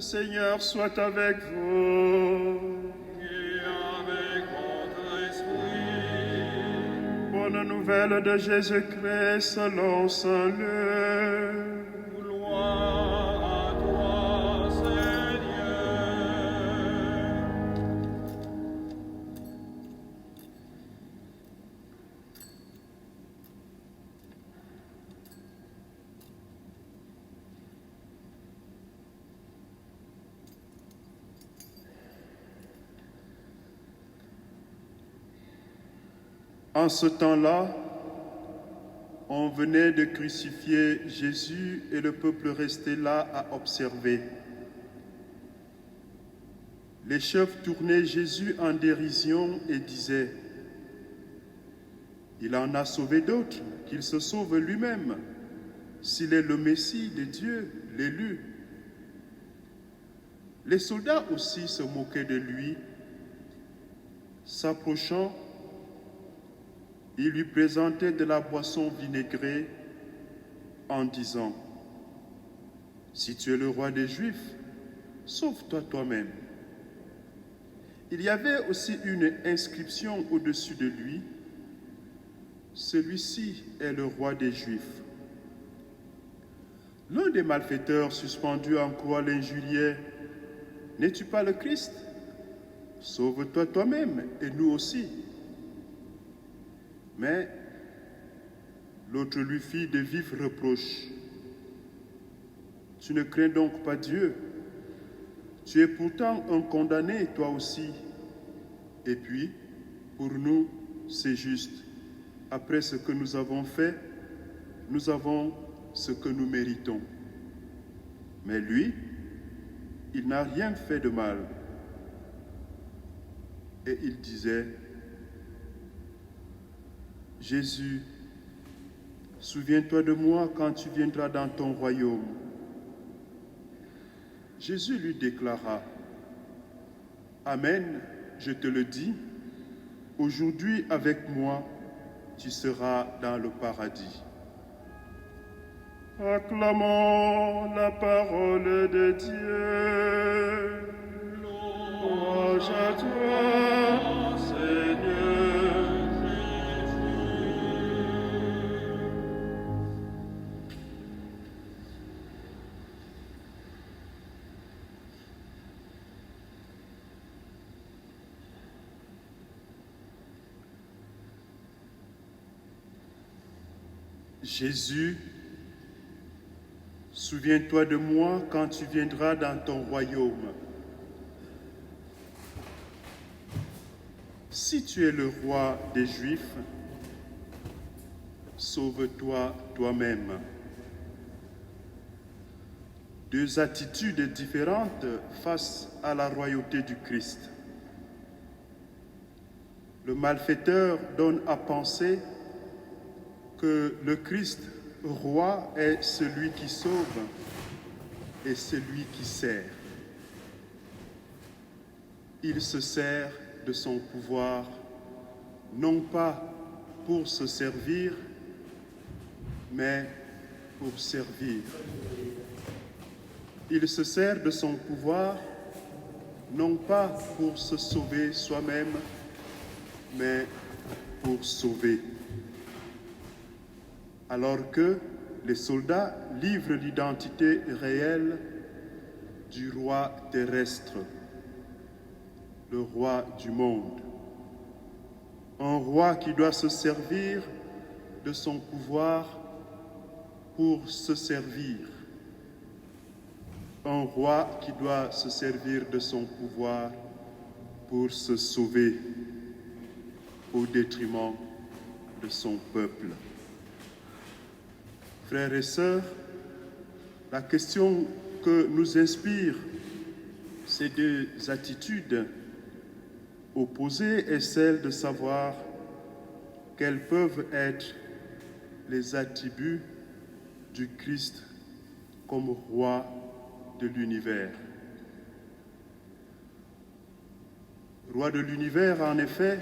Le Seigneur soit avec vous. Et avec votre esprit. Bonne nouvelle de Jésus-Christ selon Saint Luc. Gloire à toi, Seigneur. En ce temps-là, on venait de crucifier Jésus et le peuple restait là à observer. Les chefs tournaient Jésus en dérision et disaient « Il en a sauvé d'autres, qu'il se sauve lui-même, s'il est le Messie de Dieu, l'élu. » Les soldats aussi se moquaient de lui. S'approchant, ils lui présentaient de la boisson vinaigrée en disant « Si tu es le roi des Juifs, sauve-toi toi-même. » Il y avait aussi une inscription au-dessus de lui « Celui-ci est le roi des Juifs. » L'un des malfaiteurs suspendus en croix l'injuriait « N'es-tu pas le Christ? Sauve-toi toi-même et nous aussi. » Mais l'autre lui fit de vifs reproches. « Tu ne crains donc pas Dieu? Tu es pourtant un condamné, toi aussi. Et puis, pour nous, c'est juste. Après ce que nous avons fait, nous avons ce que nous méritons. Mais lui, il n'a rien fait de mal. » Et il disait, « Jésus, souviens-toi de moi quand tu viendras dans ton royaume. » Jésus lui déclara, « Amen, je te le dis, aujourd'hui avec moi, tu seras dans le paradis. » Acclamons la parole de Dieu. Louange à toi, Seigneur Jésus, souviens-toi de moi quand tu viendras dans ton royaume. Si tu es le roi des Juifs, sauve-toi toi-même. Deux attitudes différentes face à la royauté du Christ. Le malfaiteur donne à penser que le Christ roi est celui qui sauve et celui qui sert. Il se sert de son pouvoir, non pas pour se servir, mais pour servir. Il se sert de son pouvoir, non pas pour se sauver soi-même, mais pour sauver. Alors que les soldats livrent l'identité réelle du roi terrestre, le roi du monde. Un roi qui doit se servir de son pouvoir pour se servir. Un roi qui doit se servir de son pouvoir pour se sauver au détriment de son peuple. Frères et sœurs, la question que nous inspirent ces deux attitudes opposées est celle de savoir quels peuvent être les attributs du Christ comme roi de l'univers. Roi de l'univers, en effet,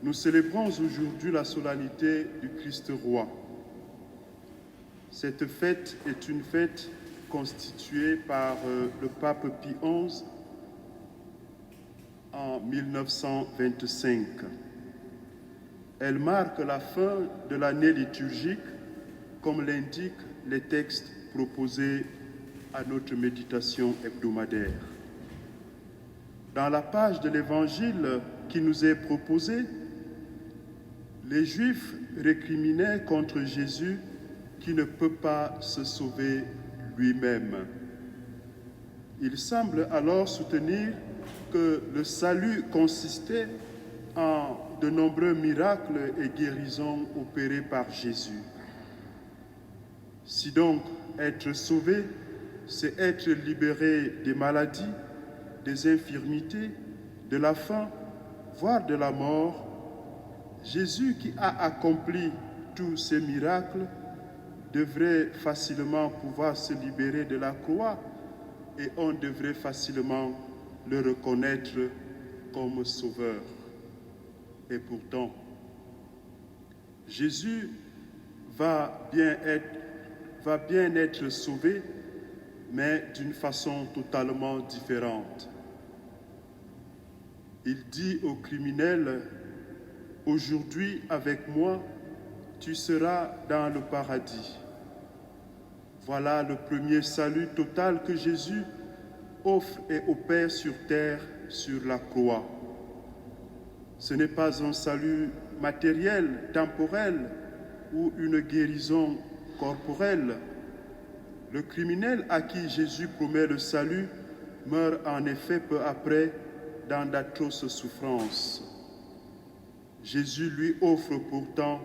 nous célébrons aujourd'hui la solennité du Christ roi. Cette fête est une fête constituée par le pape Pie XI en 1925. Elle marque la fin de l'année liturgique, comme l'indiquent les textes proposés à notre méditation hebdomadaire. Dans la page de l'Évangile qui nous est proposée, les Juifs récriminaient contre Jésus qui ne peut pas se sauver lui-même. Il semble alors soutenir que le salut consistait en de nombreux miracles et guérisons opérés par Jésus. Si donc être sauvé, c'est être libéré des maladies, des infirmités, de la faim, voire de la mort, Jésus qui a accompli tous ces miracles devrait facilement pouvoir se libérer de la croix et on devrait facilement le reconnaître comme sauveur. Et pourtant, Jésus va bien être sauvé, mais d'une façon totalement différente. Il dit au criminel, « Aujourd'hui, avec moi, tu seras dans le paradis. » Voilà le premier salut total que Jésus offre et opère sur terre, sur la croix. Ce n'est pas un salut matériel, temporel ou une guérison corporelle. Le criminel à qui Jésus promet le salut meurt en effet peu après dans d'atroces souffrances. Jésus lui offre pourtant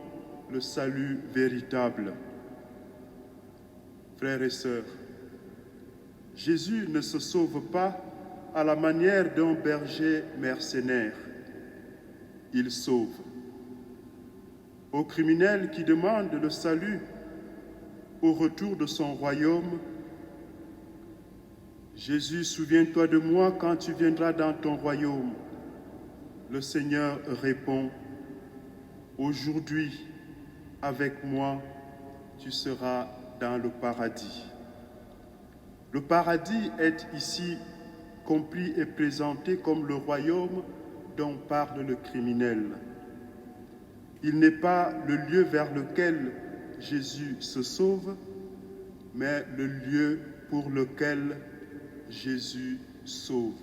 le salut véritable. Frères et sœurs, Jésus ne se sauve pas à la manière d'un berger mercenaire. Il sauve. Au criminel qui demande le salut au retour de son royaume, Jésus, souviens-toi de moi quand tu viendras dans ton royaume. Le Seigneur répond, aujourd'hui, avec moi, tu seras dans le paradis. Le paradis est ici compris et présenté comme le royaume dont parle le criminel. Il n'est pas le lieu vers lequel Jésus se sauve, mais le lieu pour lequel Jésus sauve.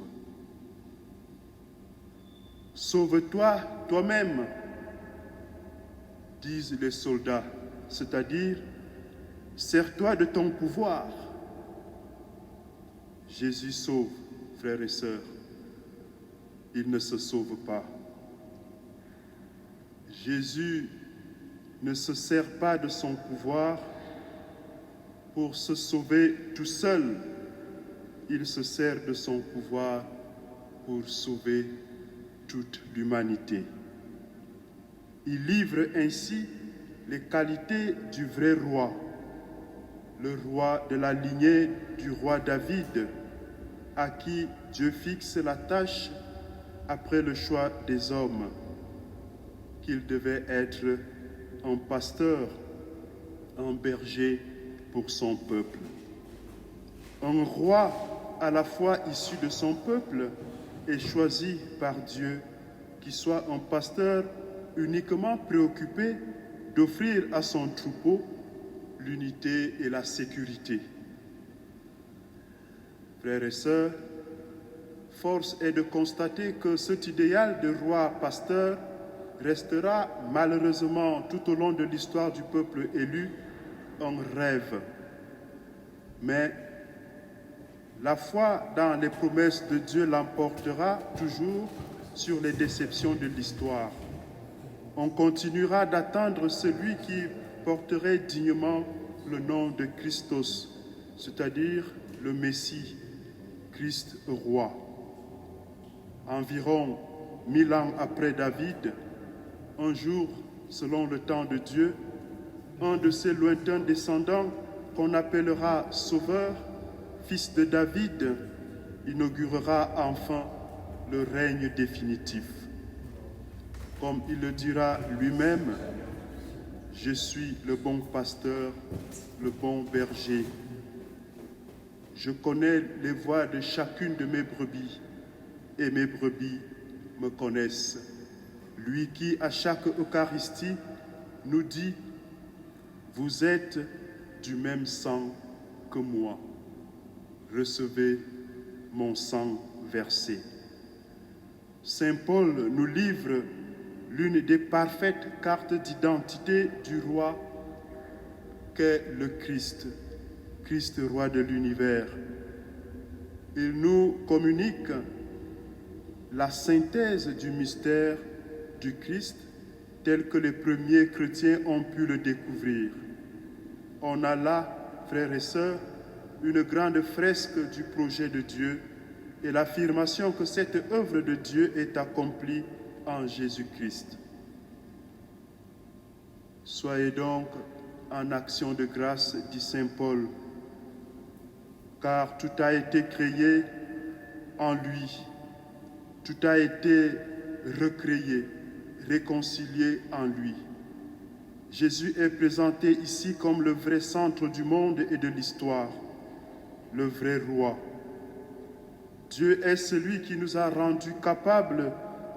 Sauve-toi toi-même, disent les soldats, c'est-à-dire sers-toi de ton pouvoir. Jésus sauve, frères et sœurs. Il ne se sauve pas. Jésus ne se sert pas de son pouvoir pour se sauver tout seul. Il se sert de son pouvoir pour sauver toute l'humanité. Il livre ainsi les qualités du vrai roi, le roi de la lignée du roi David, à qui Dieu fixe la tâche après le choix des hommes, qu'il devait être un pasteur, un berger pour son peuple. Un roi à la fois issu de son peuple et choisi par Dieu, qui soit un pasteur uniquement préoccupé d'offrir à son troupeau l'unité et la sécurité. Frères et sœurs, force est de constater que cet idéal de roi pasteur restera malheureusement tout au long de l'histoire du peuple élu un rêve. Mais la foi dans les promesses de Dieu l'emportera toujours sur les déceptions de l'histoire. On continuera d'attendre celui qui porterait dignement le nom de Christos, c'est-à-dire le Messie, Christ roi. Environ 1000 ans après David, un jour, selon le temps de Dieu, un de ses lointains descendants, qu'on appellera Sauveur, fils de David, inaugurera enfin le règne définitif. Comme il le dira lui-même, « Je suis le bon pasteur, le bon berger. Je connais les voies de chacune de mes brebis, et mes brebis me connaissent. Lui qui, à chaque Eucharistie, nous dit « Vous êtes du même sang que moi. Recevez mon sang versé. » Saint Paul nous livre l'une des parfaites cartes d'identité du roi qu'est le Christ, Christ roi de l'univers. Il nous communique la synthèse du mystère du Christ tel que les premiers chrétiens ont pu le découvrir. On a là, frères et sœurs, une grande fresque du projet de Dieu et l'affirmation que cette œuvre de Dieu est accomplie en Jésus-Christ. Soyez donc en action de grâce, dit Saint Paul, car tout a été créé en lui, tout a été recréé, réconcilié en lui. Jésus est présenté ici comme le vrai centre du monde et de l'histoire, le vrai roi. Dieu est celui qui nous a rendus capables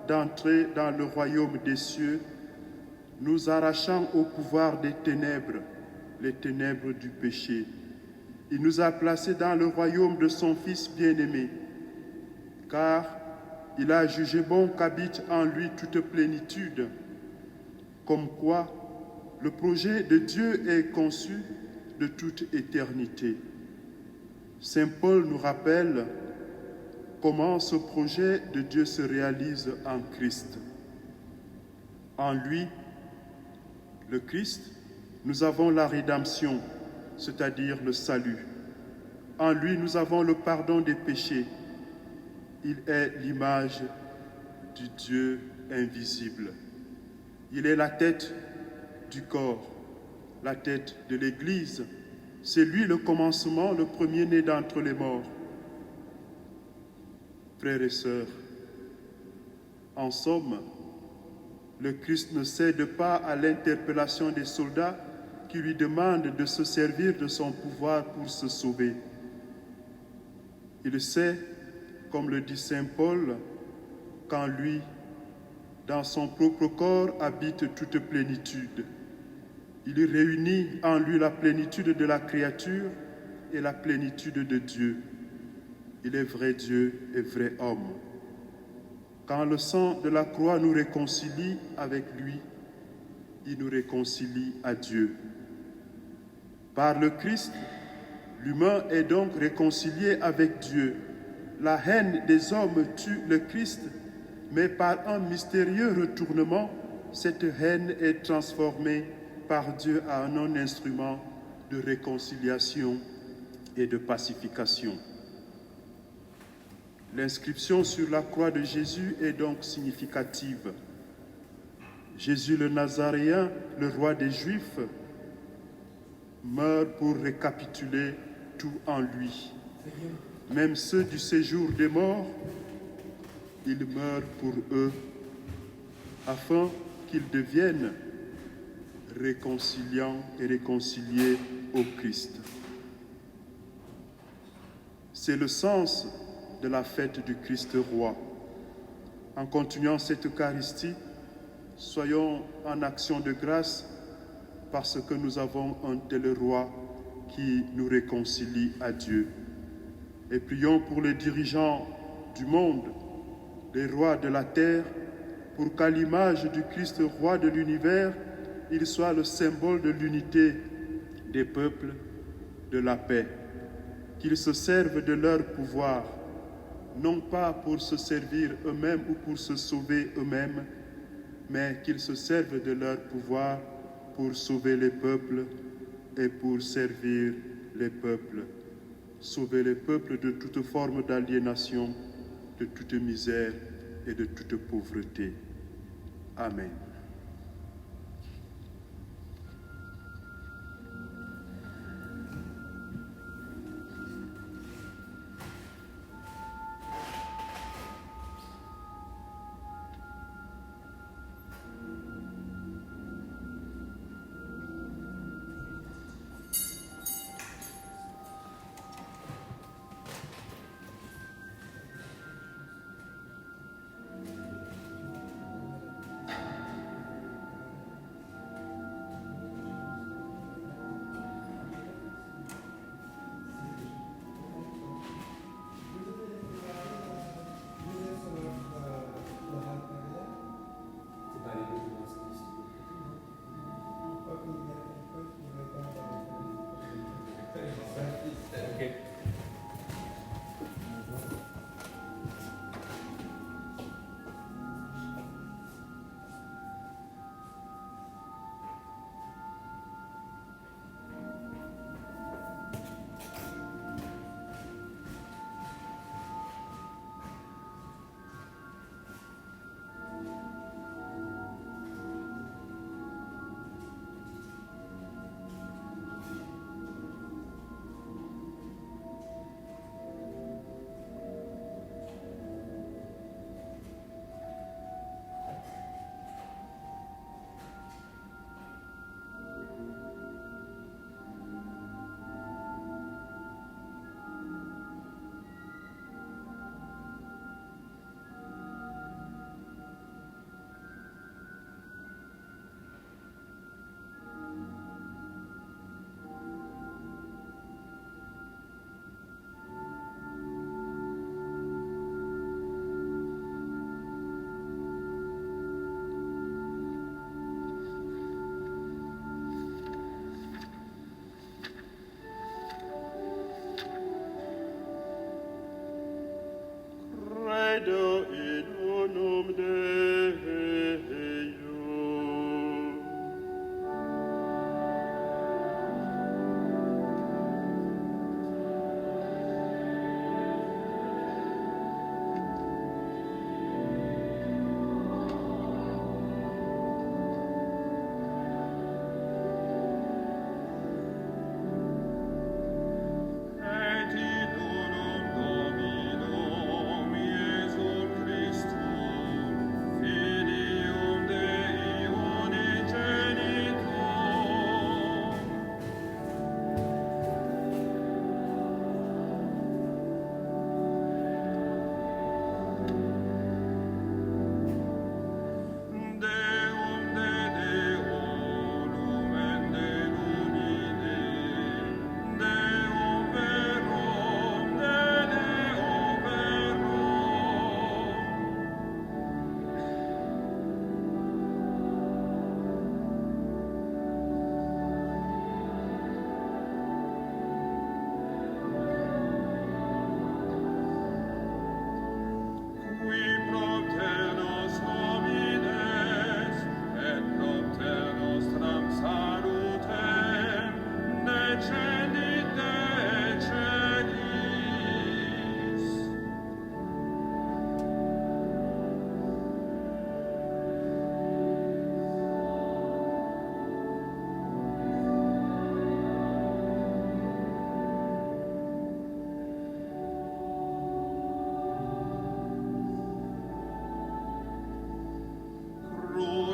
d'entrer dans le royaume des cieux, nous arrachant au pouvoir des ténèbres, les ténèbres du péché. Il nous a placés dans le royaume de son Fils bien-aimé, car il a jugé bon qu'habite en lui toute plénitude, comme quoi le projet de Dieu est conçu de toute éternité. Saint Paul nous rappelle comment ce projet de Dieu se réalise en Christ. En lui, le Christ, nous avons la rédemption, c'est-à-dire le salut. En lui, nous avons le pardon des péchés. Il est l'image du Dieu invisible. Il est la tête du corps, la tête de l'Église. C'est lui le commencement, le premier-né d'entre les morts. Frères et sœurs, en somme, le Christ ne cède pas à l'interpellation des soldats qui lui demandent de se servir de son pouvoir pour se sauver. Il sait, comme le dit Saint Paul, qu'en lui, dans son propre corps, habite toute plénitude. Il réunit en lui la plénitude de la créature et la plénitude de Dieu. Il est vrai Dieu et vrai homme. Quand le sang de la croix nous réconcilie avec lui, il nous réconcilie à Dieu. Par le Christ, l'humain est donc réconcilié avec Dieu. La haine des hommes tue le Christ, mais par un mystérieux retournement, cette haine est transformée par Dieu en un instrument de réconciliation et de pacification. L'inscription sur la croix de Jésus est donc significative. Jésus le Nazaréen, le roi des Juifs, meurt pour récapituler tout en lui. Même ceux du séjour des morts, il meurt pour eux, afin qu'ils deviennent réconciliants et réconciliés au Christ. C'est le sens de la fête du Christ roi. En continuant cette Eucharistie, soyons en action de grâce parce que nous avons un tel roi qui nous réconcilie à Dieu. Et prions pour les dirigeants du monde, les rois de la terre, pour qu'à l'image du Christ roi de l'univers, il soit le symbole de l'unité des peuples, de la paix, qu'ils se servent de leur pouvoir, non pas pour se servir eux-mêmes ou pour se sauver eux-mêmes, mais qu'ils se servent de leur pouvoir pour sauver les peuples et pour servir les peuples. Sauver les peuples de toute forme d'aliénation, de toute misère et de toute pauvreté. Amen.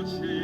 ci